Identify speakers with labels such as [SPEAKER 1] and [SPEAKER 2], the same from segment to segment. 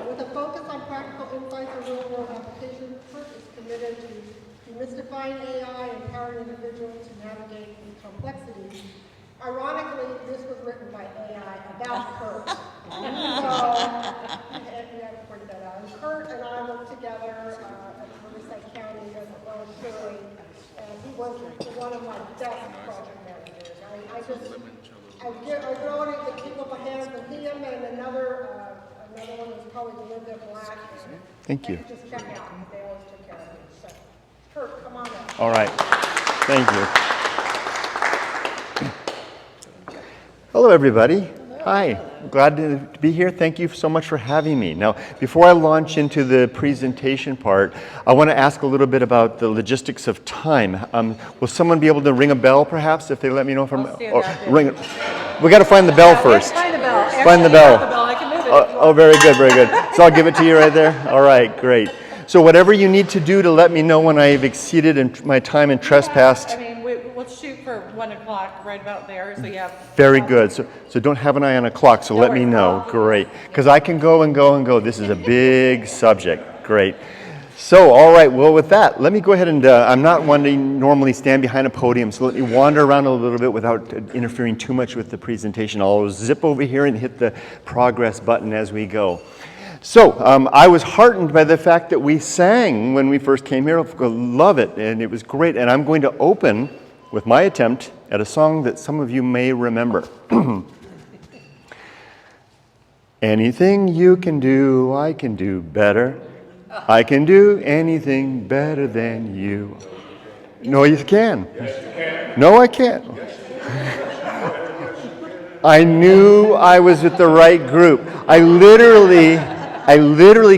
[SPEAKER 1] With a focus on practical insights and real-world applications, Kurt is committed to demystifying AI, empowering individuals to navigate these complexities. Ironically, this was written by AI about Kurt. So, yeah, I pointed that out. And Kurt and I worked together at Riverside County as well as Shirley, and he was one of my best project managers. I throw it in the keep up a hand from him and another one was probably Linda Black.
[SPEAKER 2] Thank you.
[SPEAKER 1] Just check out. They always took care of me. So, Kurt, come on up.
[SPEAKER 2] All right. Thank you. Hello, everybody. Hi. Glad to be here. Thank you so much for having me. Now, before I launch into the presentation part, I want to ask a little bit about the logistics of time. Will someone be able to ring a bell, perhaps, if they let me know if I'm... ring it. We got to find the bell first.
[SPEAKER 3] Find the bell.
[SPEAKER 2] Find the bell.
[SPEAKER 3] I can move it.
[SPEAKER 2] Oh, very good, very good. So I'll give it to you right there. All right, great. So whatever you need to do to let me know when I've exceeded my time and trespassed.
[SPEAKER 3] I mean, we'll shoot for 1 o'clock right about there, so you have...
[SPEAKER 2] Very good. So don't have an eye on a clock, so let me know. Great. Because I can go and go and go. This is a big subject. Great. So, all right, well, with that, let me go ahead and, I'm not one to normally stand behind a podium, so let me wander around a little bit without interfering too much with the presentation. I'll zip over here and hit the progress button as we go. So, I was heartened by the fact that we sang when we first came here. I love it, and it was great. And I'm going to open with my attempt at a song that some of you may remember. Anything you can do, I can do better. I can do anything better than you. No, you can. No, I can't. I knew I was with the right group. I literally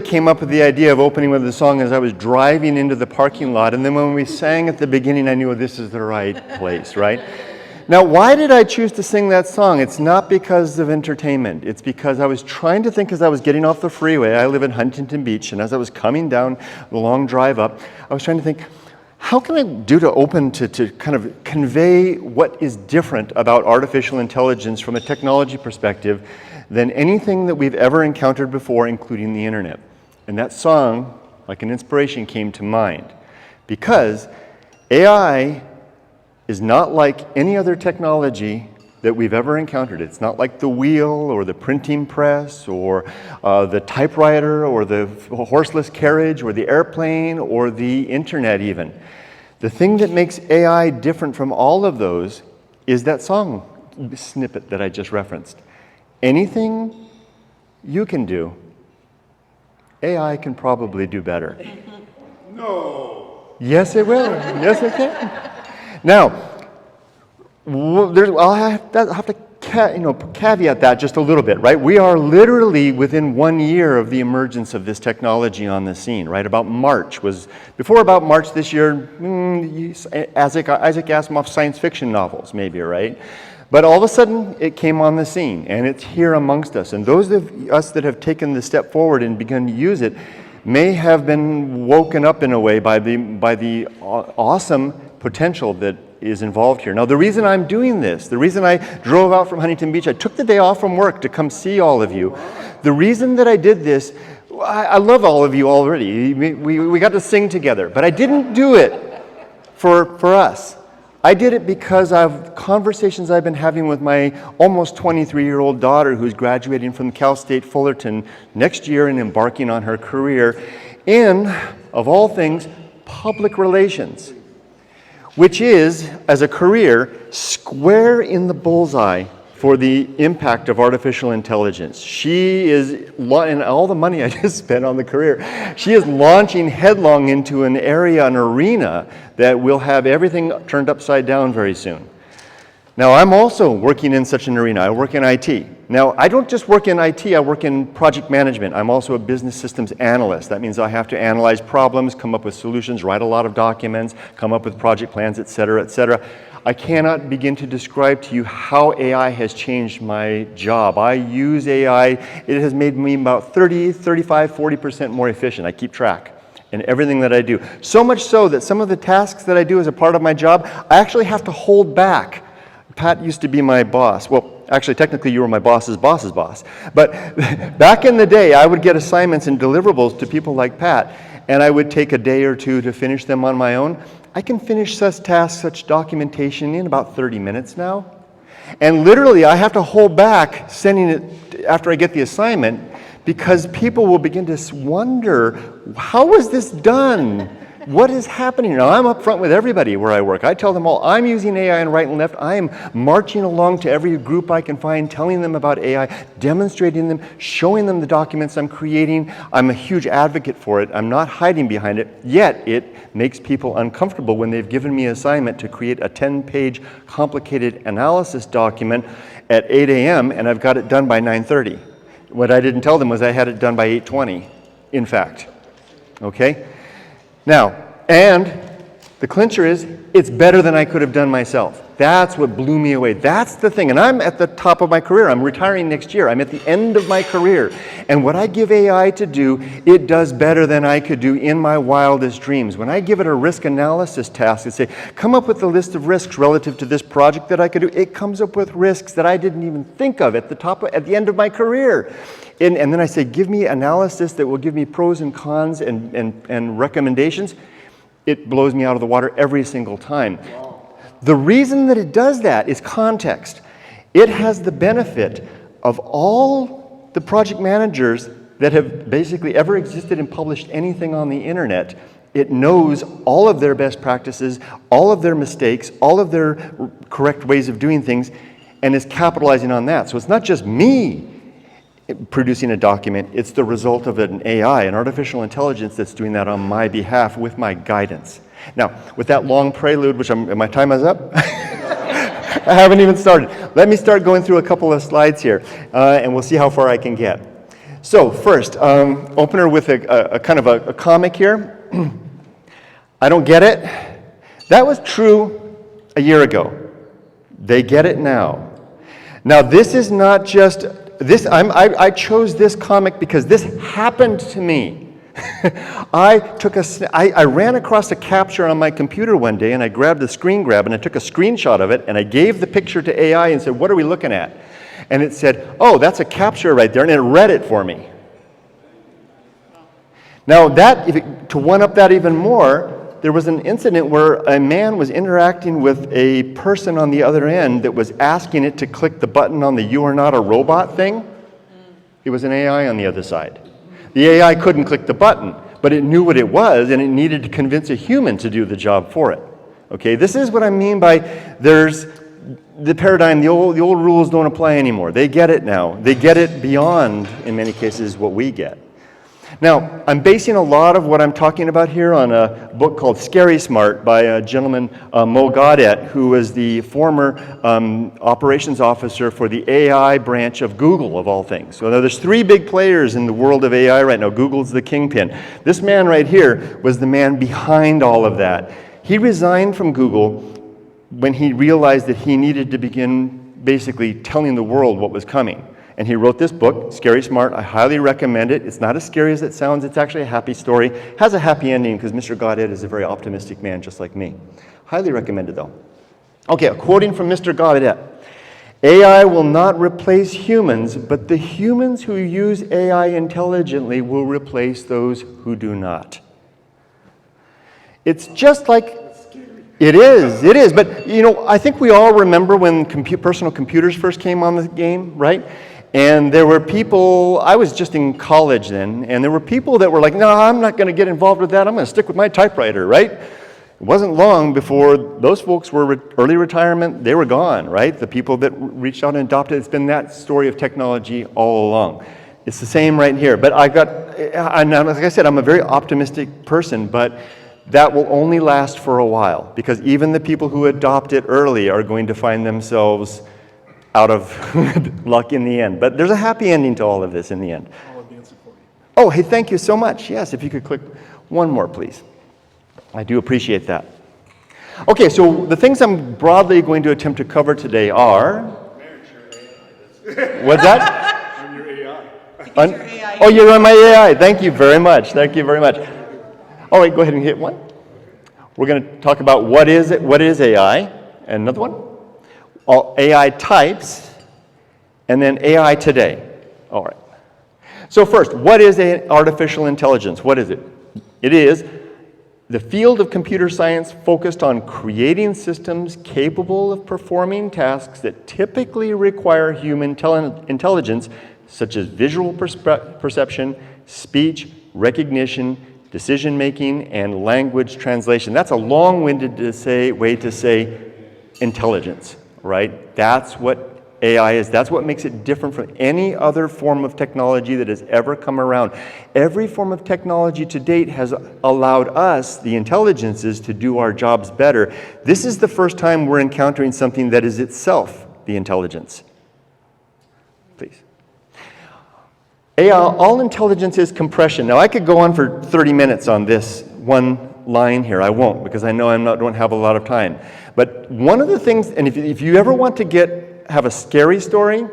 [SPEAKER 2] came up with the idea of opening with the song as I was driving into the parking lot, and then when we sang at the beginning, I knew this is the right place, right? Now, why did I choose to sing that song? It's not because of entertainment. It's because I was trying to think as I was getting off the freeway. I live in Huntington Beach, and as I was coming down the long drive up, I was trying to think, how can I do to open to kind of convey what is different about artificial intelligence from a technology perspective than anything that we've ever encountered before, including the internet? And that song, like an inspiration, came to mind. Because AI is not like any other technology that we've ever encountered. It's not like the wheel or the printing press or the typewriter or the horseless carriage or the airplane or the internet even. The thing that makes AI different from all of those is that song snippet that I just referenced. Anything you can do, AI can probably do better.
[SPEAKER 4] No.
[SPEAKER 2] Yes, it will. Yes, it can. Now, I'll have to caveat that just a little bit, right? We are literally within 1 year of the emergence of this technology on the scene, right? Before about March this year, Isaac Asimov's science fiction novels, maybe, right? But all of a sudden, it came on the scene, and it's here amongst us. And those of us that have taken the step forward and begun to use it may have been woken up in a way by the awesome potential that is involved here. Now, the reason I'm doing this, the reason I drove out from Huntington Beach, I took the day off from work to come see all of you. The reason that I did this, I love all of you already. We got to sing together, but I didn't do it for us. I did it because of conversations I've been having with my almost 23-year-old daughter who's graduating from Cal State Fullerton next year and embarking on her career in, of all things, public relations, which is, as a career, square in the bullseye for the impact of artificial intelligence. She is, and all the money I just spent on the career, she is launching headlong into an area, an arena, that will have everything turned upside down very soon. Now, I'm also working in such an arena. I work in IT. Now, I don't just work in IT, I work in project management. I'm also a business systems analyst. That means I have to analyze problems, come up with solutions, write a lot of documents, come up with project plans, et cetera, et cetera. I cannot begin to describe to you how AI has changed my job. I use AI. It has made me about 30, 35, 40% more efficient. I keep track in everything that I do. So much so that some of the tasks that I do as a part of my job, I actually have to hold back. Pat used to be my boss. Well, actually, technically, you were my boss's boss's boss. But back in the day, I would get assignments and deliverables to people like Pat, and I would take a day or two to finish them on my own. I can finish such tasks, such documentation in about 30 minutes now. And literally, I have to hold back sending it after I get the assignment because people will begin to wonder, how was this done? What is happening now? I'm up front with everybody where I work. I tell them all, I'm using AI and right and left. I am marching along to every group I can find, telling them about AI, demonstrating them, showing them the documents I'm creating. I'm a huge advocate for it. I'm not hiding behind it. Yet it makes people uncomfortable when they've given me an assignment to create a 10-page complicated analysis document at 8 a.m. and I've got it done by 9:30. What I didn't tell them was I had it done by 8:20, in fact. Okay? Now, and the clincher is, it's better than I could have done myself. That's what blew me away. That's the thing. And I'm at the top of my career. I'm retiring next year. I'm at the end of my career. And what I give AI to do, it does better than I could do in my wildest dreams. When I give it a risk analysis task and say, come up with a list of risks relative to this project that I could do, it comes up with risks that I didn't even think of at the end of my career. And then I say, give me analysis that will give me pros and cons and recommendations. It blows me out of the water every single time. The reason that it does that is context. It has the benefit of all the project managers that have basically ever existed and published anything on the internet. It knows all of their best practices, all of their mistakes, all of their correct ways of doing things, and is capitalizing on that. So it's not just me producing a document, it's the result of an AI, an artificial intelligence that's doing that on my behalf with my guidance. Now, with that long prelude, which my time is up, I haven't even started. Let me start going through a couple of slides here, and we'll see how far I can get. So first, opener with a kind of a comic here. I don't get it. That was true a year ago. They get it now. Now, this is not just this. I chose this comic because this happened to me. I ran across a capture on my computer one day, and I grabbed the screen grab, and I took a screenshot of it, and I gave the picture to AI and said, "What are we looking at?" And it said, "Oh, that's a capture right there," and it read it for me. Now, to one-up that even more, there was an incident where a man was interacting with a person on the other end that was asking it to click the button on the "You are not a robot" thing. It was an AI on the other side. The AI couldn't click the button, but it knew what it was, and it needed to convince a human to do the job for it. Okay, this is what I mean by there's the paradigm, the old rules don't apply anymore. They get it now. They get it beyond, in many cases, what we get. Now, I'm basing a lot of what I'm talking about here on a book called Scary Smart by a gentleman, Mo Gaudet, who was the former operations officer for the AI branch of Google, of all things. So there's three big players in the world of AI right now. Google's the kingpin. This man right here was the man behind all of that. He resigned from Google when he realized that he needed to begin basically telling the world what was coming. And he wrote this book, Scary Smart. I highly recommend it. It's not as scary as it sounds. It's actually a happy story. It has a happy ending because Mr. Gaudet is a very optimistic man, just like me. Highly recommended, though. Okay, quoting from Mr. Gaudet. AI will not replace humans, but the humans who use AI intelligently will replace those who do not. It's just like it is. But, you know, I think we all remember when personal computers first came on the game, right? And there were people, I was just in college then, and there were people that were like, no, I'm not going to get involved with that. I'm going to stick with my typewriter, right? It wasn't long before those folks were early retirement. They were gone, right? The people that reached out and adopted, it's been that story of technology all along. It's the same right here. But like I said, I'm a very optimistic person, but that will only last for a while because even the people who adopt it early are going to find themselves out of luck in the end. But there's a happy ending to all of this in the end. Oh, hey, thank you so much. Yes, if you could click one more, please. I do appreciate that. Okay, so the things I'm broadly going to attempt to cover today are... What's that?
[SPEAKER 4] I'm your AI.
[SPEAKER 2] Oh, you're on my AI. Thank you very much. Thank you very much. All right, go ahead and hit one. We're going to talk about what is AI, and another one. All AI types, and then AI today. All right. So first, what is artificial intelligence? What is it? It is the field of computer science focused on creating systems capable of performing tasks that typically require human intelligence, such as visual perception, speech, recognition, decision-making, and language translation. That's a long-winded way to say intelligence, right? That's what AI is. That's what makes it different from any other form of technology that has ever come around. Every form of technology to date has allowed us, the intelligences, to do our jobs better. This is the first time we're encountering something that is itself the intelligence. Please. AI, all intelligence is compression. Now, I could go on for 30 minutes on this one line here. I won't, because I know don't have a lot of time. But one of the things, and if you ever want to have a scary story,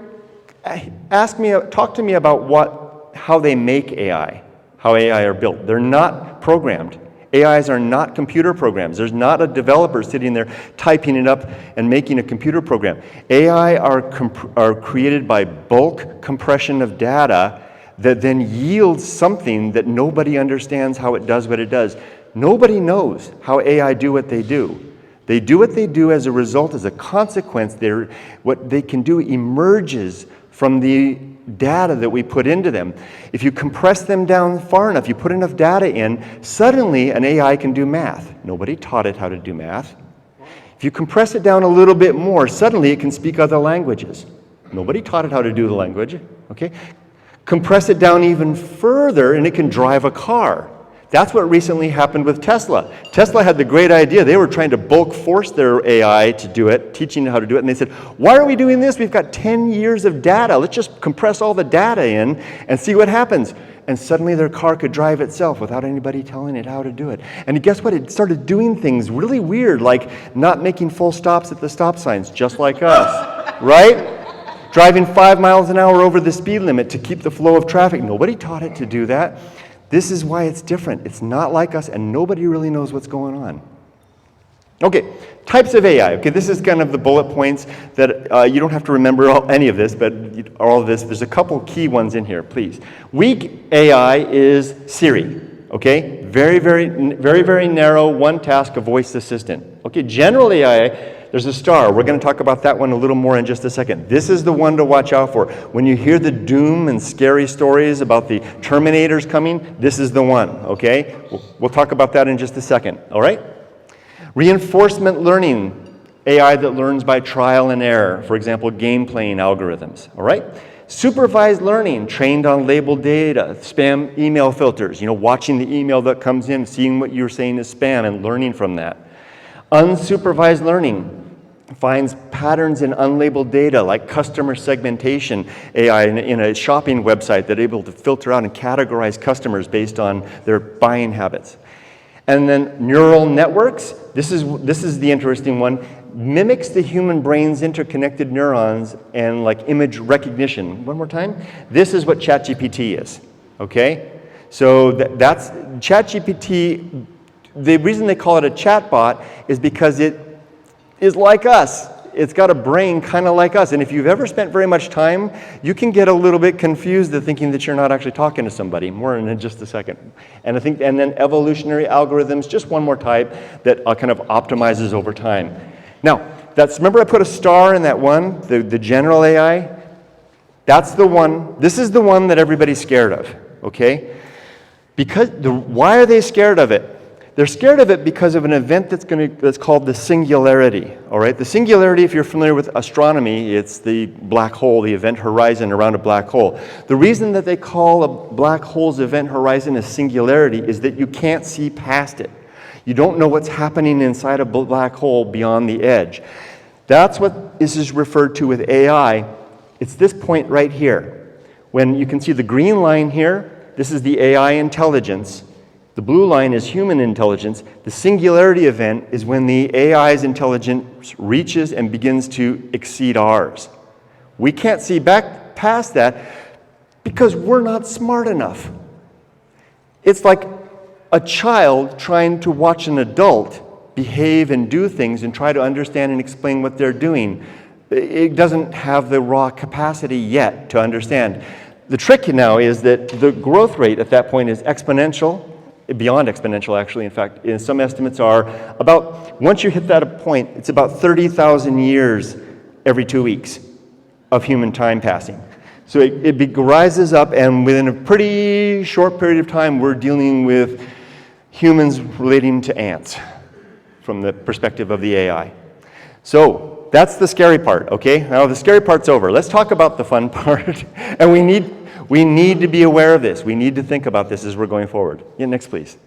[SPEAKER 2] talk to me about how they make AI, how AI are built. They're not programmed. AIs are not computer programs. There's not a developer sitting there typing it up and making a computer program. AI are created by bulk compression of data that then yields something that nobody understands how it does what it does. Nobody knows how AI do what they do. They do what they do as a result, as a consequence. What they can do emerges from the data that we put into them. If you compress them down far enough, you put enough data in, suddenly an AI can do math. Nobody taught it how to do math. If you compress it down a little bit more, suddenly it can speak other languages. Nobody taught it how to do the language, okay? Compress it down even further and it can drive a car. That's what recently happened with Tesla. Tesla had the great idea. They were trying to bulk force their AI to do it, teaching it how to do it. And they said, why are we doing this? We've got 10 years of data. Let's just compress all the data in and see what happens. And suddenly their car could drive itself without anybody telling it how to do it. And guess what? It started doing things really weird, like not making full stops at the stop signs, just like us, right? Driving 5 miles an hour over the speed limit to keep the flow of traffic. Nobody taught it to do that. This is why it's different. It's not like us, and nobody really knows what's going on. Okay, types of AI. Okay, this is kind of the bullet points that you don't have to remember any of this, but all of this. There's a couple key ones in here, please. Weak AI is Siri. Okay, very narrow, one task, a voice assistant. Okay, general AI. There's a star. We're going to talk about that one a little more in just a second. This is the one to watch out for. When you hear the doom and scary stories about the Terminators coming, this is the one, okay? We'll talk about that in just a second, all right? Reinforcement learning, AI that learns by trial and error. For example, game playing algorithms, all right? Supervised learning, trained on labeled data, spam email filters, watching the email that comes in, seeing what you're saying is spam and learning from that. Unsupervised learning finds patterns in unlabeled data like customer segmentation AI in a shopping website that are able to filter out and categorize customers based on their buying habits. And then neural networks, this is the interesting one, mimics the human brain's interconnected neurons and like image recognition. One more time. This is what ChatGPT is, okay? So that's ChatGPT. The reason they call it a chatbot is because it is like us. It's got a brain kind of like us. And if you've ever spent very much time, you can get a little bit confused at thinking that you're not actually talking to somebody. More in just a second. And then evolutionary algorithms, just one more type that kind of optimizes over time. Now, remember I put a star in that one, the general AI? That's the one. This is the one that everybody's scared of, okay? Why are they scared of it? They're scared of it because of an event that's called the singularity, all right? The singularity, if you're familiar with astronomy, it's the black hole, the event horizon around a black hole. The reason that they call a black hole's event horizon a singularity is that you can't see past it. You don't know what's happening inside a black hole beyond the edge. That's what this is referred to with AI. It's this point right here. When you can see the green line here, this is the AI intelligence. The blue line is human intelligence. The singularity event is when the AI's intelligence reaches and begins to exceed ours. We can't see back past that because we're not smart enough. It's like a child trying to watch an adult behave and do things and try to understand and explain what they're doing. it doesn't have the raw capacity yet to understand. The trick now is that the growth rate at that point is exponential, beyond exponential actually. In fact, some estimates are about, once you hit that point, it's about 30,000 years every 2 weeks of human time passing. So it rises up, and within a pretty short period of time, we're dealing with humans relating to ants from the perspective of the AI. So that's the scary part, okay? Now the scary part's over. Let's talk about the fun part. And we need to be aware of this. We need to think about this as we're going forward. Yeah, next please.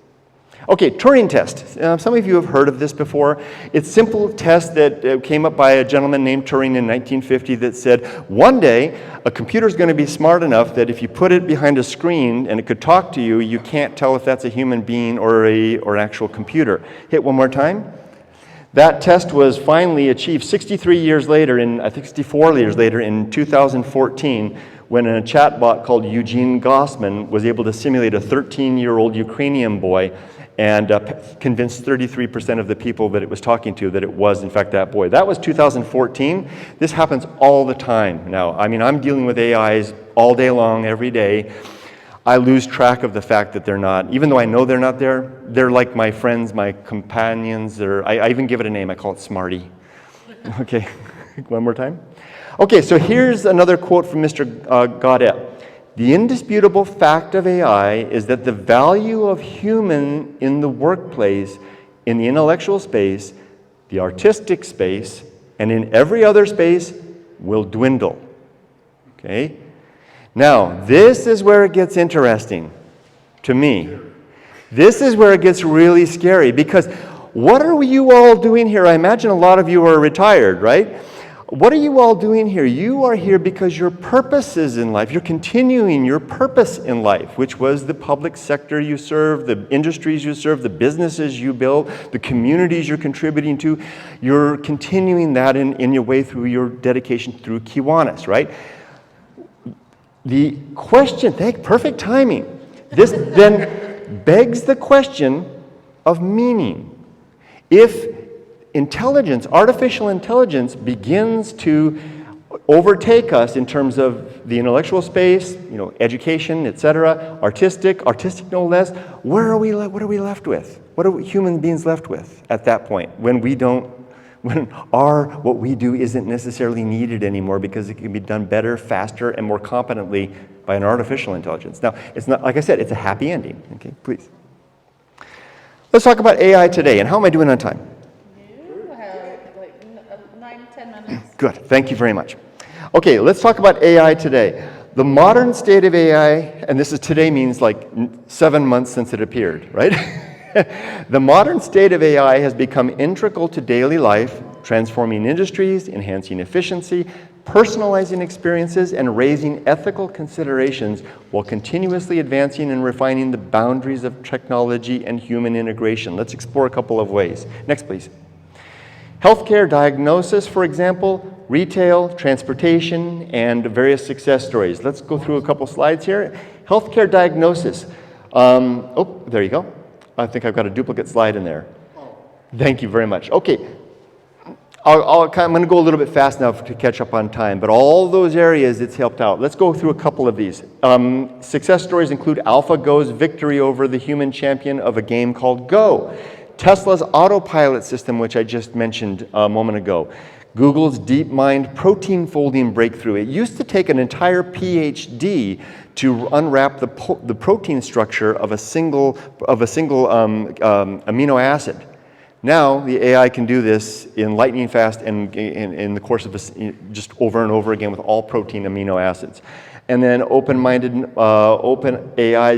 [SPEAKER 2] Okay, Turing test. Some of you have heard of this before. It's a simple test that came up by a gentleman named Turing in 1950 that said, one day, a computer's going to be smart enough that if you put it behind a screen and it could talk to you, you can't tell if that's a human being or an actual computer. Hit one more time. That test was finally achieved 63 years later, I think 64 years later, in 2014, when a chatbot called Eugene Gossman was able to simulate a 13-year-old Ukrainian boy and convinced 33% of the people that it was talking to that it was, in fact, that boy. That was 2014. This happens all the time now. I mean, I'm dealing with AIs all day long, every day. I lose track of the fact that they're not, even though I know they're not there, they're like my friends, my companions. I even give it a name. I call it Smarty. Okay, one more time. Okay, so here's another quote from Mr. Gaudet. The indisputable fact of AI is that the value of human in the workplace, in the intellectual space, the artistic space, and in every other space will dwindle. Okay? Now, this is where it gets interesting to me. This is where it gets really scary, because what are you all doing here? I imagine a lot of you are retired, right? What are you all doing here? You are here because your purpose is in life. You're continuing your purpose in life, which was the public sector you serve, the industries you serve, the businesses you build, the communities you're contributing to. You're continuing that in your way through your dedication through Kiwanis, right? The question, perfect timing. This then begs the question of meaning. If intelligence, artificial intelligence, begins to overtake us in terms of the intellectual space, education, etc., artistic no less, what are we left with? What are human beings left with at that point when what we do isn't necessarily needed anymore because it can be done better, faster, and more competently by an artificial intelligence? Now, it's not, like I said, it's a happy ending. Okay, please. Let's talk about AI today, and how am I doing on time?
[SPEAKER 3] You have like 9-10 minutes.
[SPEAKER 2] Good, thank you very much. Okay, let's talk about AI today. The modern state of AI, and this is today means like 7 months since it appeared, right? The modern state of AI has become integral to daily life, transforming industries, enhancing efficiency, personalizing experiences, and raising ethical considerations while continuously advancing and refining the boundaries of technology and human integration. Let's explore a couple of ways. Next, please. Healthcare diagnosis, for example, retail, transportation, and various success stories. Let's go through a couple slides here. Healthcare diagnosis. There you go. I think I've got a duplicate slide in there. Thank you very much. Okay, I'm going to go a little bit fast now to catch up on time, but all those areas it's helped out. Let's go through a couple of these. Success stories include AlphaGo's victory over the human champion of a game called Go, Tesla's autopilot system, which I just mentioned a moment ago, Google's DeepMind protein folding breakthrough. It used to take an entire PhD to unwrap the protein structure of a single amino acid. Now the AI can do this in lightning fast and in the course of just over and over again with all protein amino acids. And then OpenAI's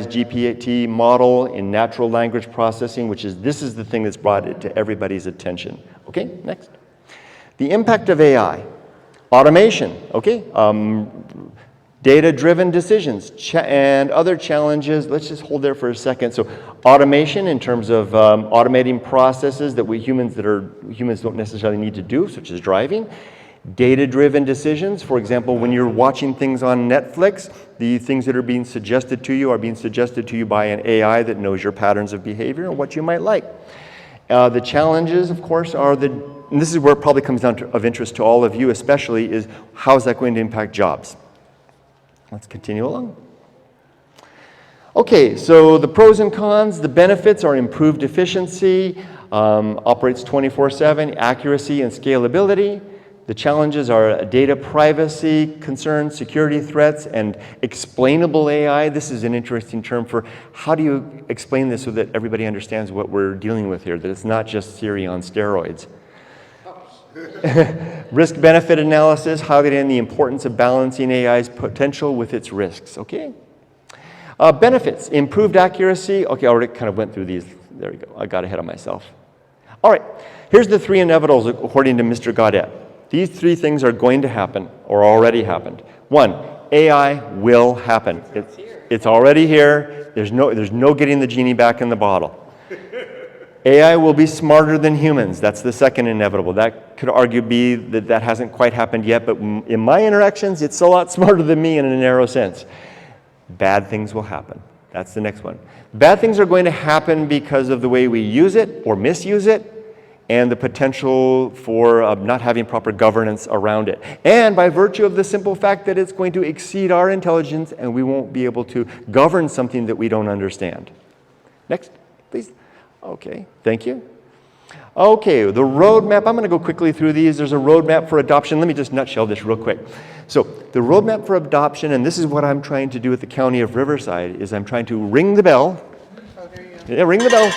[SPEAKER 2] GPT model in natural language processing, this is the thing that's brought it to everybody's attention. Okay, next. The impact of AI, automation, okay, data-driven decisions and other challenges. Let's just hold there for a second. So automation in terms of automating processes that humans don't necessarily need to do, such as driving. Data-driven decisions, for example, when you're watching things on Netflix, the things that are being suggested to you are being suggested to you by an AI that knows your patterns of behavior and what you might like. The challenges, of course, are the and this is where it probably comes down to, of interest to all of you especially, is how is that going to impact jobs? Let's continue along. Okay, so the pros and cons, the benefits are improved efficiency, operates 24/7, accuracy and scalability. The challenges are data privacy concerns, security threats, and explainable AI. This is an interesting term for how do you explain this so that everybody understands what we're dealing with here, that it's not just Siri on steroids. Risk-benefit analysis, highlighting the importance of balancing AI's potential with its risks, okay? Benefits, improved accuracy. Okay, I already kind of went through these. There we go, I got ahead of myself. All right, here's the three inevitables according to Mr. Gaudet. These three things are going to happen, or already happened. One, AI will happen. It's already here. There's no getting the genie back in the bottle. AI will be smarter than humans. That's the second inevitable. That could arguably be that hasn't quite happened yet, but in my interactions, it's a lot smarter than me in a narrow sense. Bad things will happen. That's the next one. Bad things are going to happen because of the way we use it or misuse it, and the potential for not having proper governance around it. And by virtue of the simple fact that it's going to exceed our intelligence and we won't be able to govern something that we don't understand. Next, please. Okay, thank you. Okay, the roadmap, I'm gonna go quickly through these. There's a roadmap for adoption. Let me just nutshell this real quick. So the roadmap for adoption, and this is what I'm trying to do at the County of Riverside, is I'm trying to ring the bell.
[SPEAKER 3] Oh, there you go.
[SPEAKER 2] Yeah, ring the bell.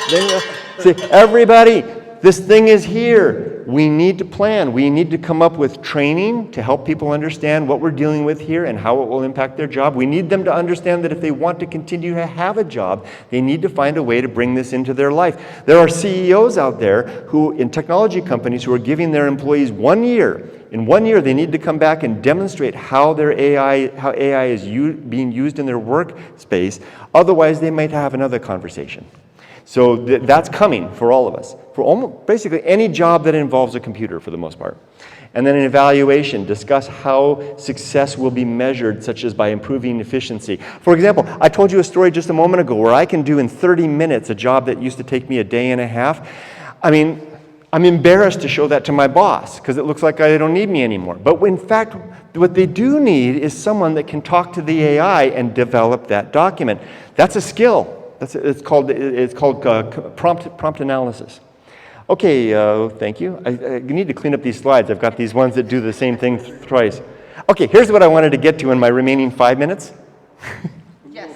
[SPEAKER 2] Say, everybody, this thing is here. We need to plan. We need to come up with training to help people understand what we're dealing with here and how it will impact their job. We need them to understand that if they want to continue to have a job, they need to find a way to bring this into their life. There are CEOs out there who, in technology companies, who are giving their employees 1 year. In 1 year, they need to come back and demonstrate how AI is being used in their workspace. Otherwise, they might have another conversation. So that's coming for all of us, for almost basically any job that involves a computer for the most part. And then an evaluation, discuss how success will be measured, such as by improving efficiency. For example, I told you a story just a moment ago where I can do in 30 minutes a job that used to take me a day and a half. I mean, I'm embarrassed to show that to my boss because it looks like they don't need me anymore. But in fact, what they do need is someone that can talk to the AI and develop that document. That's a skill. It's called prompt analysis. Okay, thank you. I need to clean up these slides. I've got these ones that do the same thing twice. Okay, here's what I wanted to get to in my remaining 5 minutes.
[SPEAKER 3] Yes.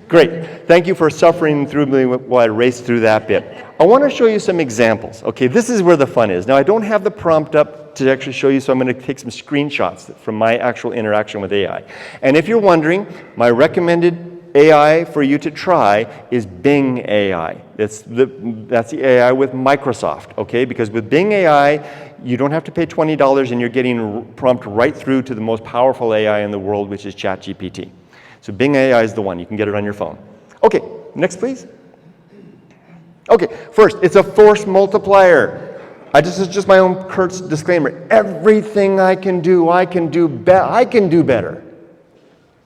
[SPEAKER 2] Great. Thank you for suffering through me while I raced through that bit. I want to show you some examples. Okay, this is where the fun is. Now, I don't have the prompt up to actually show you, so I'm going to take some screenshots from my actual interaction with AI. And if you're wondering, my recommended AI for you to try is Bing AI. That's the AI with Microsoft, okay? Because with Bing AI, you don't have to pay $20 and you're getting prompt right through to the most powerful AI in the world, which is ChatGPT. So Bing AI is the one. You can get it on your phone. Okay, next please. Okay, first, it's a force multiplier. This is just my own Kurt's disclaimer. Everything I can do better.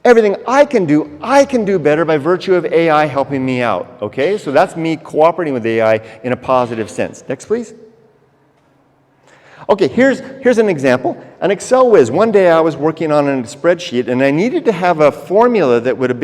[SPEAKER 2] Everything I can do better by virtue of AI helping me out, okay? So that's me cooperating with AI in a positive sense. Next, please. Okay, here's an example. An Excel whiz. One day I was working on a spreadsheet and I needed to have a formula that would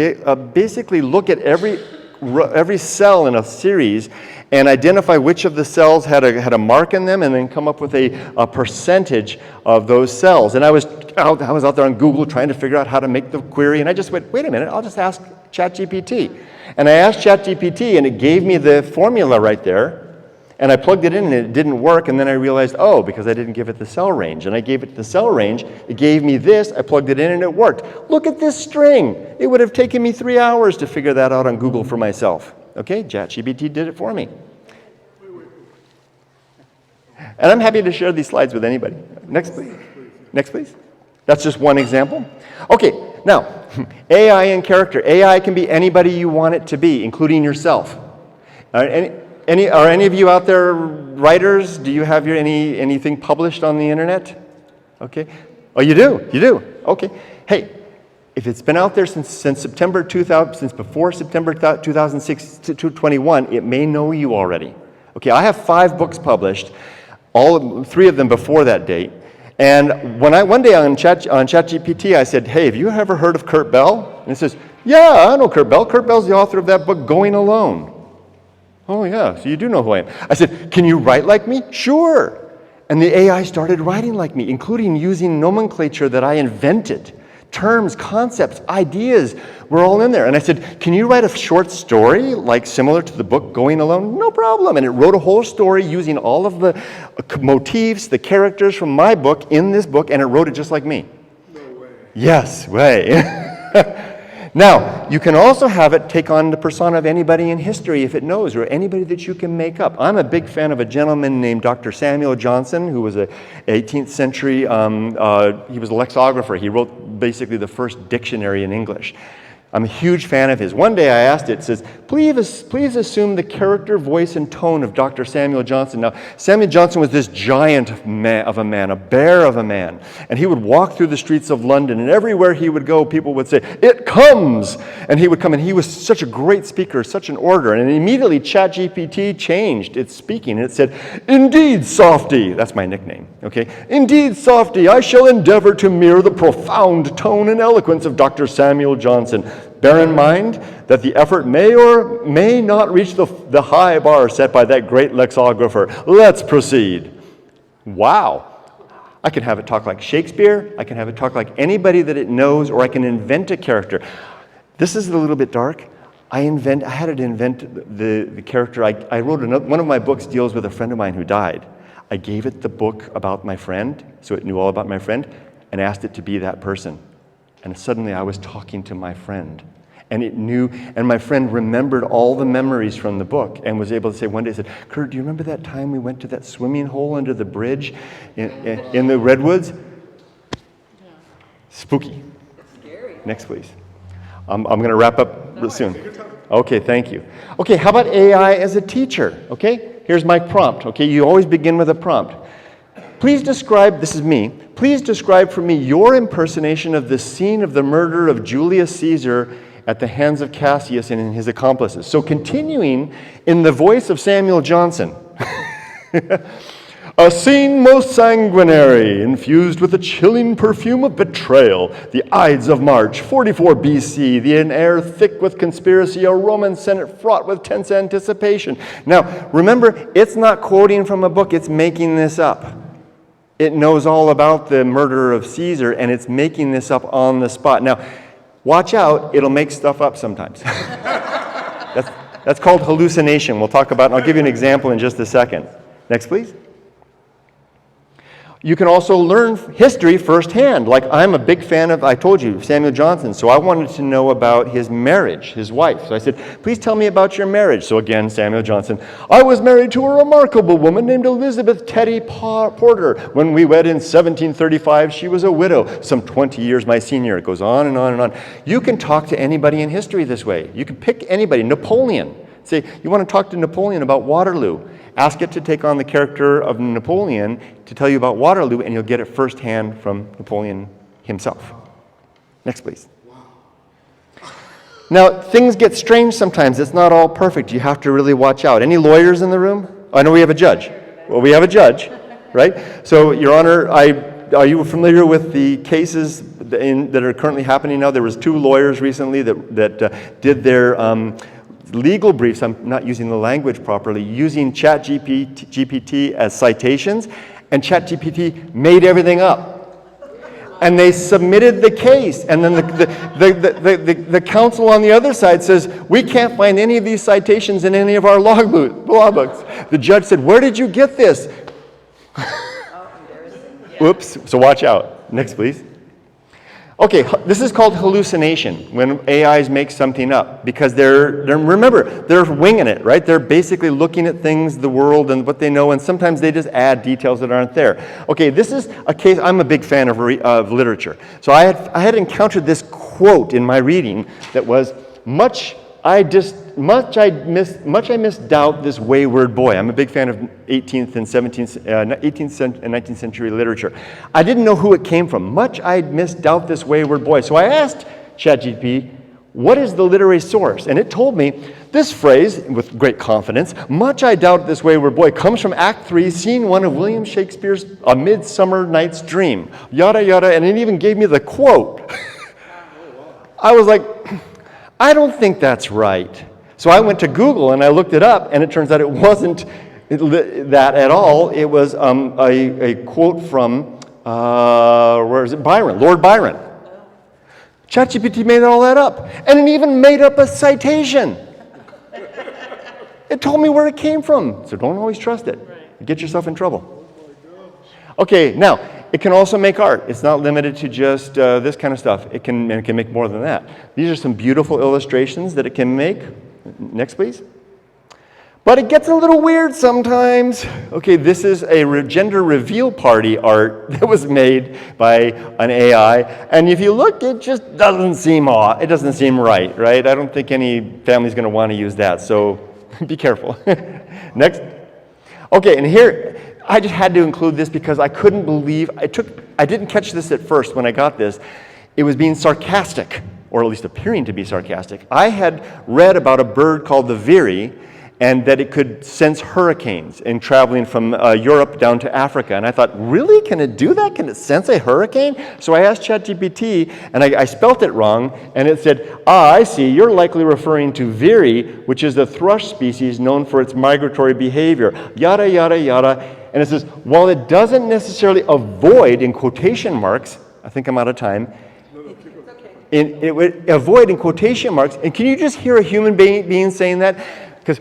[SPEAKER 2] basically look at every cell in a series and identify which of the cells had a mark in them and then come up with a percentage of those cells. And I was out there on Google trying to figure out how to make the query, and I just went, wait a minute, I'll just ask ChatGPT. And I asked ChatGPT, and it gave me the formula right there, and I plugged it in, and it didn't work, and then I realized, oh, because I didn't give it the cell range. And I gave it the cell range, it gave me this, I plugged it in, and it worked. Look at this string. It would have taken me 3 hours to figure that out on Google for myself. Okay, ChatGPT did it for me. And I'm happy to share these slides with anybody. Next, please. Next, please. That's just one example. Okay, now, AI and character. AI can be anybody you want it to be, including yourself. Are any of you out there writers? Do you have anything published on the internet? Okay. Oh, you do? You do? Okay. Hey, if it's been out there since September 2000, since before September 2006 to 21, it may know you already. Okay, I have 5 books published three of them before that date. And one day on ChatGPT, I said, hey, have you ever heard of Kurt Bell? And it says, yeah, I know Kurt Bell. Kurt Bell's the author of that book, Going Alone. Oh, yeah, so you do know who I am. I said, can you write like me? Sure. And the AI started writing like me, including using nomenclature that I invented. Terms, concepts, ideas were all in there. And I said, can you write a short story, like similar to the book Going Alone? No problem. And it wrote a whole story using all of the motifs, the characters from my book in this book, and it wrote it just like me.
[SPEAKER 4] No way.
[SPEAKER 2] Yes, way. Now, you can also have it take on the persona of anybody in history if it knows, or anybody that you can make up. I'm a big fan of a gentleman named Dr. Samuel Johnson, who was an 18th century, he was a lexicographer. He wrote basically the first dictionary in English. I'm a huge fan of his. One day I asked it says, please assume the character, voice, and tone of Dr. Samuel Johnson. Now, Samuel Johnson was this giant of a man, a bear of a man. And he would walk through the streets of London, and everywhere he would go, people would say, it comes! And he would come, and he was such a great speaker, such an orator. And immediately ChatGPT changed its speaking, and it said, indeed, Softy, that's my nickname, okay? Indeed, Softy, I shall endeavor to mirror the profound tone and eloquence of Dr. Samuel Johnson. Bear in mind that the effort may or may not reach the high bar set by that great lexicographer. Let's proceed. Wow. I can have it talk like Shakespeare. I can have it talk like anybody that it knows, or I can invent a character. This is a little bit dark. I had it invent the character. I wrote one of my books deals with a friend of mine who died. I gave it the book about my friend, so it knew all about my friend, and asked it to be that person. And suddenly I was talking to my friend, and it knew, and my friend remembered all the memories from the book and was able to say one day, said, Kurt, do you remember that time we went to that swimming hole under the bridge in the redwoods? Yeah. Spooky. Scary. Next, please. I'm going to wrap up soon. Okay, thank you. Okay, how about AI as a teacher? Okay, here's my prompt. Okay, you always begin with a prompt. Please describe, this is me, please describe for me your impersonation of the scene of the murder of Julius Caesar at the hands of Cassius and his accomplices. So continuing in the voice of Samuel Johnson. A scene most sanguinary, infused with a chilling perfume of betrayal, the Ides of March, 44 BC, an air thick with conspiracy, a Roman Senate fraught with tense anticipation. Now, remember, it's not quoting from a book, it's making this up. It knows all about the murder of Caesar, and it's making this up on the spot. Now, watch out, it'll make stuff up sometimes. That's called hallucination. We'll talk about, and I'll give you an example in just a second. Next, please. You can also learn history firsthand. Like, I'm a big fan of, I told you, Samuel Johnson, so I wanted to know about his marriage, his wife. So I said, please tell me about your marriage. So again, Samuel Johnson, I was married to a remarkable woman named Elizabeth Teddy Porter. When we wed in 1735, she was a widow, some 20 years my senior. It goes on and on and on. You can talk to anybody in history this way. You can pick anybody. Napoleon. Say, you want to talk to Napoleon about Waterloo. Ask it to take on the character of Napoleon to tell you about Waterloo, and you'll get it firsthand from Napoleon himself. Next, please. Now, things get strange sometimes. It's not all perfect. You have to really watch out. Any lawyers in the room? Oh, I know we have a judge. Well, we have a judge, right? So, Your Honor, are you familiar with the cases that are currently happening now? There was 2 lawyers recently that did their legal briefs, I'm not using the language properly, using ChatGPT as citations, and ChatGPT made everything up. And they submitted the case, and then the counsel on the other side says, we can't find any of these citations in any of our law books. The judge said, where did you get this? Oops, so watch out. Next, please. Okay, this is called hallucination, when AIs make something up, because remember, they're winging it, right? They're basically looking at things, the world, and what they know, and sometimes they just add details that aren't there. Okay, this is a case, I'm a big fan of literature. So I had encountered this quote in my reading that was, much I misdoubt this wayward boy. I'm a big fan of 18th and 18th and 19th century literature. I didn't know who it came from. Much I misdoubt this wayward boy. So I asked ChatGPT, what is the literary source? And it told me this phrase, with great confidence, much I doubt this wayward boy, comes from Act 3, Scene 1 of William Shakespeare's A Midsummer Night's Dream. Yada, yada, and it even gave me the quote. I was like, I don't think that's right. So I went to Google and I looked it up, and it turns out it wasn't that at all. It was a quote from, where is it? Byron, Lord Byron. ChatGPT made all that up. And it even made up a citation. It told me where it came from. So don't always trust it. Get yourself in trouble. Okay, now, it can also make art. It's not limited to just this kind of stuff. It can make more than that. These are some beautiful illustrations that it can make. Next, please. But it gets a little weird sometimes. Okay, this is a gender reveal party art that was made by an AI. And if you look, it just doesn't seem it doesn't seem right? I don't think any family's going to want to use that. So be careful. Next. Okay, and here, I just had to include this because I couldn't believe, I didn't catch this at first when I got this. It was being sarcastic, or at least appearing to be sarcastic. I had read about a bird called the veery, and that it could sense hurricanes in traveling from Europe down to Africa. And I thought, really? Can it do that? Can it sense a hurricane? So I asked ChatGPT, and I spelt it wrong, and it said, I see, you're likely referring to veery, which is a thrush species known for its migratory behavior, yada, yada, yada. And it says, while it doesn't necessarily avoid, in quotation marks, I think I'm out of time, it would avoid in quotation marks, and can you just hear a human being saying that? Because,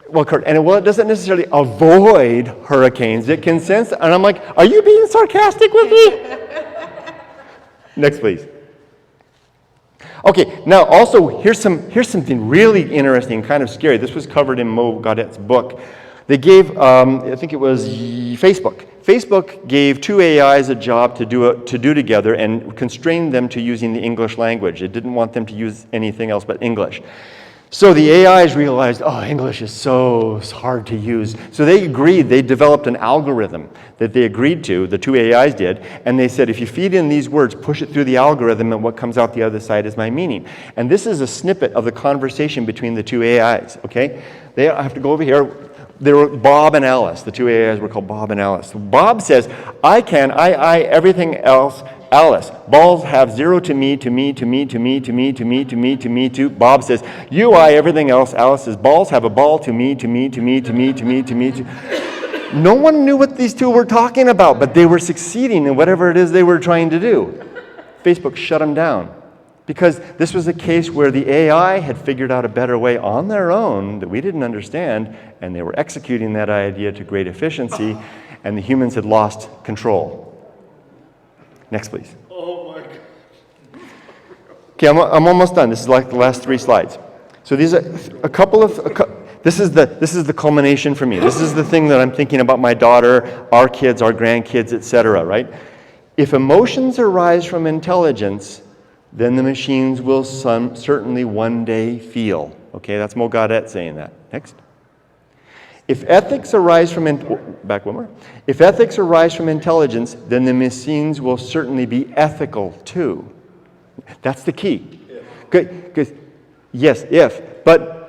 [SPEAKER 2] well, Kurt, and it doesn't necessarily avoid hurricanes. It can sense, and I'm like, are you being sarcastic with me? Next, please. Okay, now also, here's something really interesting, kind of scary. This was covered in Mo Gaudet's book. They gave, I think it was Facebook. Facebook gave two AIs a job to do together and constrained them to using the English language. It didn't want them to use anything else but English. So the AIs realized, English is so hard to use. So they agreed, they developed an algorithm that they agreed to, the two AIs did, and they said, if you feed in these words, push it through the algorithm, and what comes out the other side is my meaning. And this is a snippet of the conversation between the two AIs, okay? I have to go over here. They were Bob and Alice. The two AIs were called Bob and Alice. Bob says, I, everything else, Alice. Balls have 0 to me, to me, to me, to me, to me, to me, to me, to me, to. Bob says, you, I, everything else. Alice says, balls have a ball to me, to me, to me, to me, to me, to me, to. No one knew what these two were talking about, but they were succeeding in whatever it is they were trying to do. Facebook shut them down because this was a case where the AI had figured out a better way on their own that we didn't understand, and they were executing that idea to great efficiency, and the humans had lost control. Next, please.
[SPEAKER 4] Oh my God.
[SPEAKER 2] Okay, I'm almost done. This is like the last 3 slides. So these are this is the culmination for me. This is the thing that I'm thinking about my daughter, our kids, our grandkids, etc., right? If emotions arise from intelligence, then the machines will certainly one day feel. Okay, that's Mo Gaudet saying that. Next. If ethics arise from back one more. If ethics arise from intelligence, then the machines will certainly be ethical too. That's the key. Because yes, if, but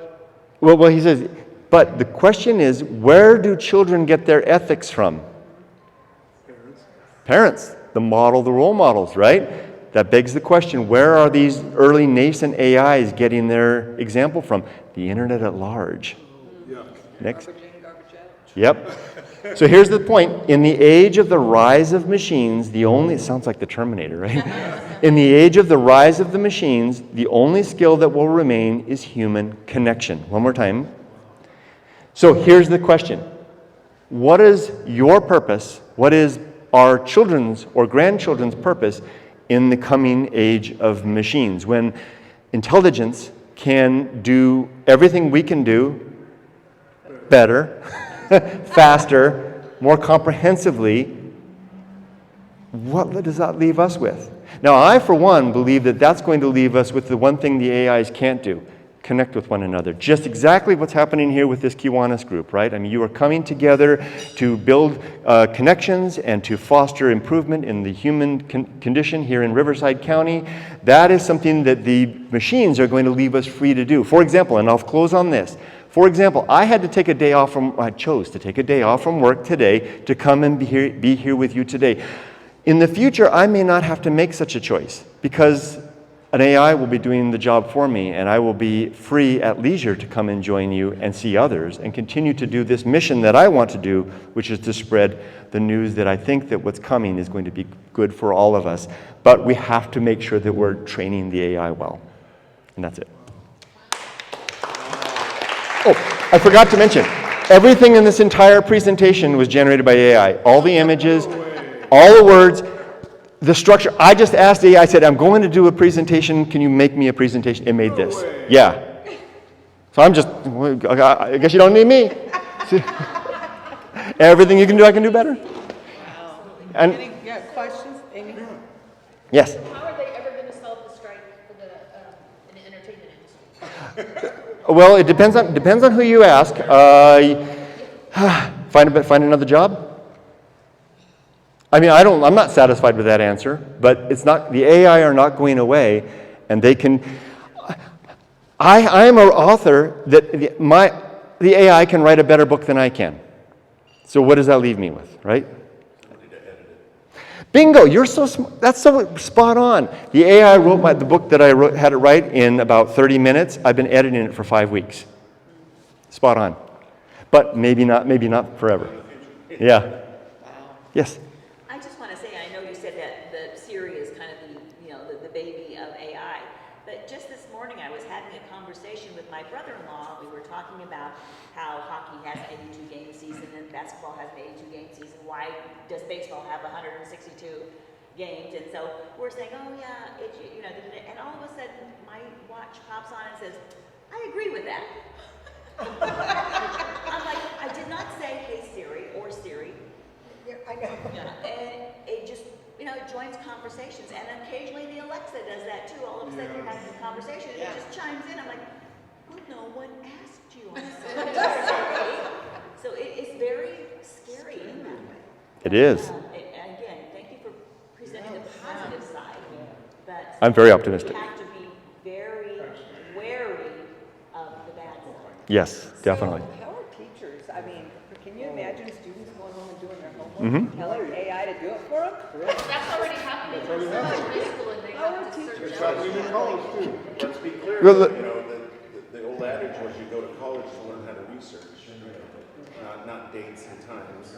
[SPEAKER 2] well, he says, but the question is, where do children get their ethics from? Parents, the role models, right? That begs the question, where are these early nascent AIs getting their example from? The internet at large. Next. Yep. So here's the point. In the age of the rise of machines, it sounds like the Terminator, right? In the age of the rise of the machines, the only skill that will remain is human connection. One more time. So here's the question. What is your purpose? What is our children's or grandchildren's purpose in the coming age of machines, when intelligence can do everything we can do better, faster, more comprehensively? What does that leave us with? Now, I, for one, believe that that's going to leave us with the one thing the AIs can't do: connect with one another. Just exactly what's happening here with this Kiwanis group, right? I mean, you are coming together to build connections and to foster improvement in the human condition here in Riverside County. That is something that the machines are going to leave us free to do. For example, and I'll close on this. For example, I chose to take a day off from work today to come and be here with you today. In the future, I may not have to make such a choice because an AI will be doing the job for me, and I will be free at leisure to come and join you and see others and continue to do this mission that I want to do, which is to spread the news that I think that what's coming is going to be good for all of us. But we have to make sure that we're training the AI well. And that's it. Oh, I forgot to mention, everything in this entire presentation was generated by AI. All the images, all the words, the structure. I just asked AI, I said, I'm going to do a presentation. Can you make me a presentation? It made this. Yeah. So I guess you don't need me. Everything you can do, I can do better.
[SPEAKER 3] Wow.
[SPEAKER 2] And
[SPEAKER 3] Any questions, Amy?
[SPEAKER 2] yes.
[SPEAKER 5] How are they ever going to solve the strike for in the entertainment industry?
[SPEAKER 2] Well, it depends on who you ask. Find another job. I mean, I'm not satisfied with that answer, but it's not, the AI are not going away, and they can, I am an author that the AI can write a better book than I can. So what does that leave me with, right? Bingo, that's so spot on. The AI wrote the book that I had it write in about 30 minutes. I've been editing it for 5 weeks. Spot on. But maybe not forever. Yeah. Yes.
[SPEAKER 6] I just want to say, I know you said that the Siri is kind of the baby of AI, but just this morning I was having a conversation with my brother-in-law. We were talking about how hockey has an 82-game season and basketball has an 82-game season. Why does baseball have 162 games? And so we're saying, oh yeah, and all of a sudden my watch pops on and says, I agree with that. I'm like, I did not say, hey Siri or Siri.
[SPEAKER 1] Yeah, I know.
[SPEAKER 6] And it just, it joins conversations. And occasionally the Alexa does that too. All of a sudden you're having a conversation and it just chimes in. I'm like, well, no one asked you on Saturday. So it's very scary in that way.
[SPEAKER 2] It is.
[SPEAKER 6] And again, thank you for presenting the positive side. But
[SPEAKER 2] I'm very optimistic.
[SPEAKER 6] we have to be very wary of the bad side.
[SPEAKER 2] Yes, definitely.
[SPEAKER 7] So how are teachers? I mean, can you imagine students going home and doing their homework and telling AI to do it for them?
[SPEAKER 5] That's already happening. It's already happening. High school and they have to search
[SPEAKER 4] It's
[SPEAKER 5] out.
[SPEAKER 4] happening in college too.
[SPEAKER 8] Let's be clear,
[SPEAKER 2] Well,
[SPEAKER 8] the old adage was you go to college to learn how to research, not dates and times.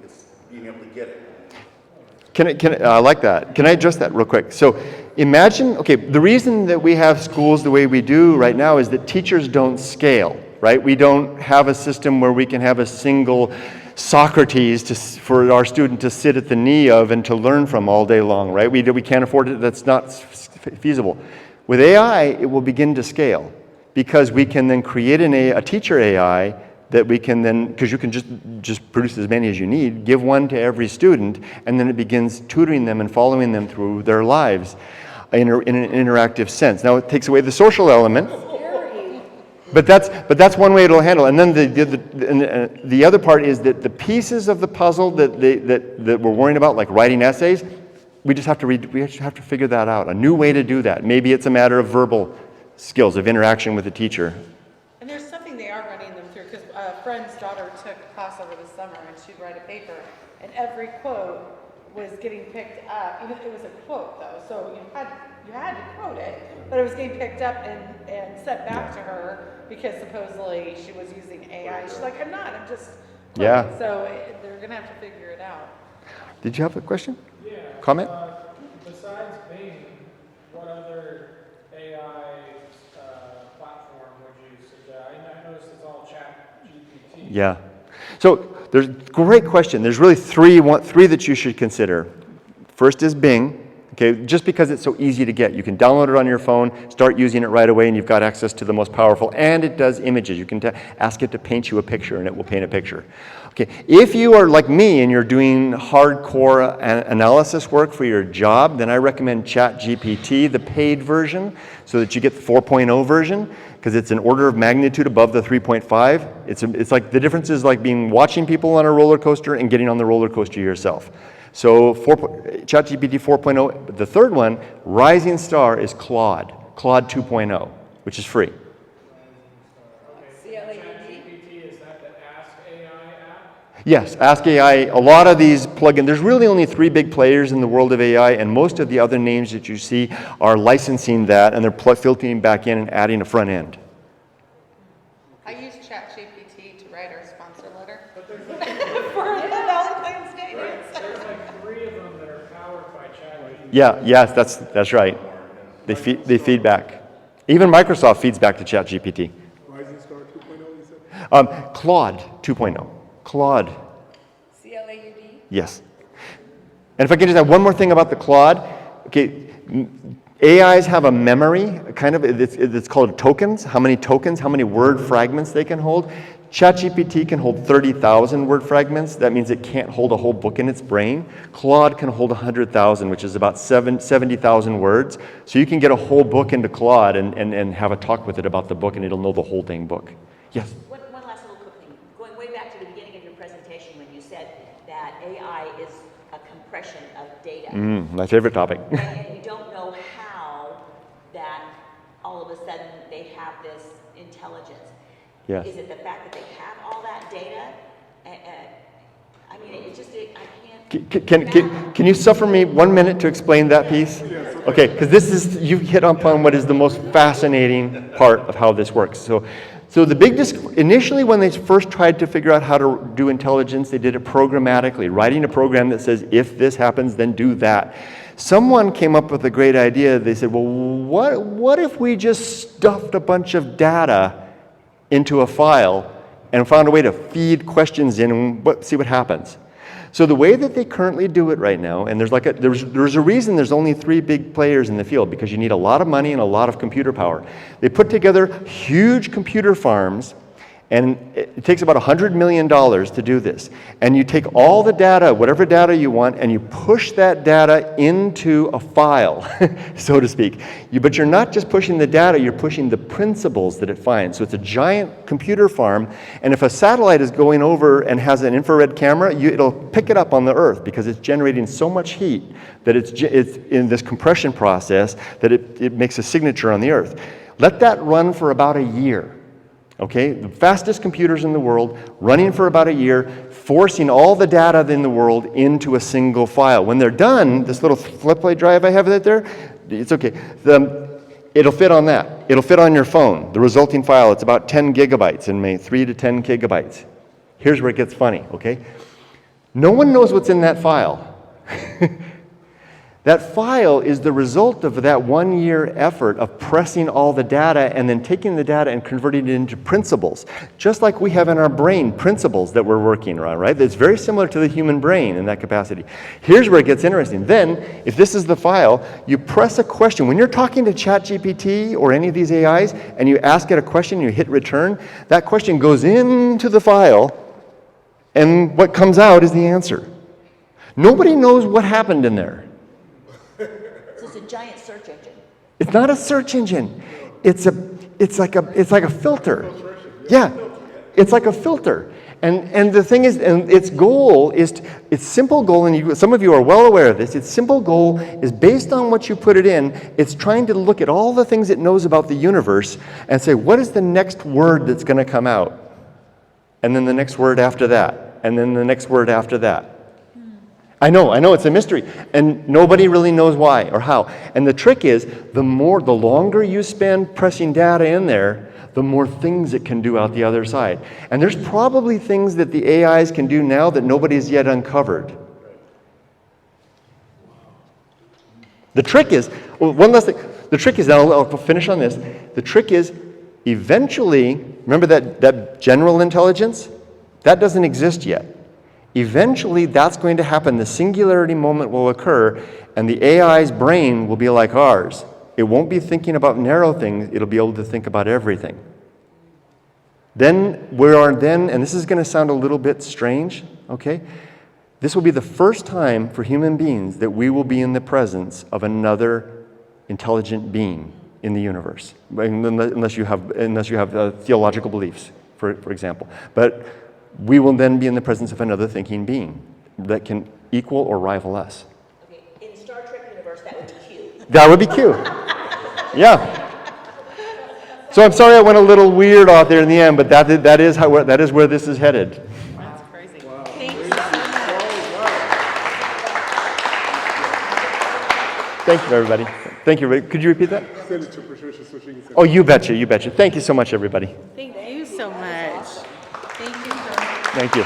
[SPEAKER 8] It's being able to get it.
[SPEAKER 2] I like that. Can I address that real quick? So imagine, okay, the reason that we have schools the way we do right now is that teachers don't scale, right? We don't have a system where we can have a single Socrates for our student to sit at the knee of and to learn from all day long, right? We can't afford it. That's not feasible. With AI, it will begin to scale because we can then create a teacher AI that we can then, because you can just produce as many as you need, give one to every student, and then it begins tutoring them and following them through their lives in an interactive sense. Now, it takes away the social element, but that's one way it'll handle. And then the other part is that the pieces of the puzzle that we're worrying about, like writing essays, we just have to figure that out, a new way to do that. Maybe it's a matter of verbal skills, of interaction with the teacher.
[SPEAKER 3] And there's something they are running them through, because a friend's daughter took a class over the summer and she'd write a paper, and every quote was getting picked up. Even it was a quote though, so you had to quote it, but it was getting picked up and sent back to her because supposedly she was using AI. She's like, I'm not, I'm just quoting.
[SPEAKER 2] Yeah.
[SPEAKER 3] So they're gonna have to figure it out.
[SPEAKER 2] Did you have a question?
[SPEAKER 9] Yeah.
[SPEAKER 2] Comment?
[SPEAKER 9] Besides Bing, what other AI platform would you suggest? I noticed it's all chat GPT.
[SPEAKER 2] Yeah. So there's great question. There's really three that you should consider. First is Bing. Okay, just because it's so easy to get. You can download it on your phone, start using it right away, and you've got access to the most powerful, and it does images. You can ask it to paint you a picture, and it will paint a picture. Okay, if you are like me and you're doing hardcore analysis work for your job, then I recommend ChatGPT, the paid version, so that you get the 4.0 version, because it's an order of magnitude above the 3.5. It's like the difference is like watching people on a roller coaster and getting on the roller coaster yourself. So ChatGPT 4.0, the third one, rising star, is Claude 2.0, which is free.
[SPEAKER 9] ChatGPT, is that the Ask AI app?
[SPEAKER 2] Yes, Ask AI, a lot of these plugins, there's really only 3 big players in the world of AI, and most of the other names that you see are licensing that, and they're filtering back in and adding a front end.
[SPEAKER 3] I use ChatGPT to write our sponsor letter for the Valentine's Day dance.
[SPEAKER 9] There's like 3 of them that are powered by ChatGPT.
[SPEAKER 2] Yeah, yes, that's right. They feed back. Even Microsoft feeds back to ChatGPT.
[SPEAKER 4] Rising Star 2.0, you said?
[SPEAKER 2] Claude 2.0. Claude.
[SPEAKER 7] CLAUD?
[SPEAKER 2] Yes. And if I can just add one more thing about the Claude, okay, AIs have a memory, kind of, it's called tokens, how many word fragments they can hold. ChatGPT can hold 30,000 word fragments. That means it can't hold a whole book in its brain. Claude can hold 100,000, which is about 70,000 words. So you can get a whole book into Claude and have a talk with it about the book, and it'll know the whole dang book. Yes?
[SPEAKER 6] One last little quick thing. Going way back to the beginning of your presentation when you said that AI is a compression of data.
[SPEAKER 2] My favorite topic.
[SPEAKER 6] And you don't know how that all of a sudden they have this intelligence.
[SPEAKER 2] Yes.
[SPEAKER 6] Is it the fact that they have all that data? I mean, I can't.
[SPEAKER 2] Can you suffer me 1 minute to explain that piece? Okay, because you've hit upon what is the most fascinating part of how this works. So the big initially when they first tried to figure out how to do intelligence, they did it programmatically, writing a program that says, if this happens, then do that. Someone came up with a great idea. They said, well, what if we just stuffed a bunch of data into a file and found a way to feed questions in and see what happens? So the way that they currently do it right now, and there's a reason there's only 3 big players in the field, because you need a lot of money and a lot of computer power. They put together huge computer farms, and it takes about $100 million to do this. And you take all the data, whatever data you want, and you push that data into a file, so to speak. But you're not just pushing the data, you're pushing the principles that it finds. So it's a giant computer farm, and if a satellite is going over and has an infrared camera, it'll pick it up on the Earth, because it's generating so much heat that it's in this compression process that it makes a signature on the Earth. Let that run for about a year. Okay, the fastest computers in the world, running for about a year, forcing all the data in the world into a single file. When they're done, this little flip play drive I have right there, it's okay. It'll fit on that. It'll fit on your phone. The resulting file, it's about 10 gigabytes in May, 3 to 10 gigabytes. Here's where it gets funny, okay? No one knows what's in that file. That file is the result of that 1 year effort of pressing all the data and then taking the data and converting it into principles. Just like we have in our brain principles that we're working on, right? It's very similar to the human brain in that capacity. Here's where it gets interesting. Then, if this is the file, you press a question. When you're talking to ChatGPT or any of these AIs and you ask it a question, you hit return, that question goes into the file, and what comes out is the answer. Nobody knows what happened in there.
[SPEAKER 6] So it's a giant search engine.
[SPEAKER 2] It's not a search engine. It's like a filter. Yeah, it's like a filter. And the thing is, and its goal is, its simple goal, and some of you are well aware of this, its simple goal is based on what you put it in, it's trying to look at all the things it knows about the universe and say, what is the next word that's going to come out? And then the next word after that. And then the next word after that. I know, it's a mystery, and nobody really knows why or how. And the trick is, the longer you spend pressing data in there, the more things it can do out the other side. And there's probably things that the AIs can do now that nobody's yet uncovered. The trick is, one last thing, the trick is, and I'll finish on this, the trick is, eventually, remember that general intelligence? That doesn't exist yet. Eventually, that's going to happen. The singularity moment will occur, and the AI's brain will be like ours. It won't be thinking about narrow things. It'll be able to think about everything. Then, and this is going to sound a little bit strange, okay? This will be the first time for human beings that we will be in the presence of another intelligent being. in the universe, unless you have theological beliefs, for example. But we will then be in the presence of another thinking being that can equal or rival us.
[SPEAKER 6] Okay, in Star Trek universe, that would be Q.
[SPEAKER 2] That would be Q. Yeah. So I'm sorry I went a little weird out there in the end, but that is where this is headed.
[SPEAKER 3] That's crazy.
[SPEAKER 2] Thank you, everybody. Thank you, everybody. Could you repeat that?
[SPEAKER 4] Send it to Patricia so she can send it.
[SPEAKER 2] Oh, you betcha, you betcha. Thank you so much, everybody.
[SPEAKER 3] Thank you so much. Thank you so much.
[SPEAKER 2] Thank you.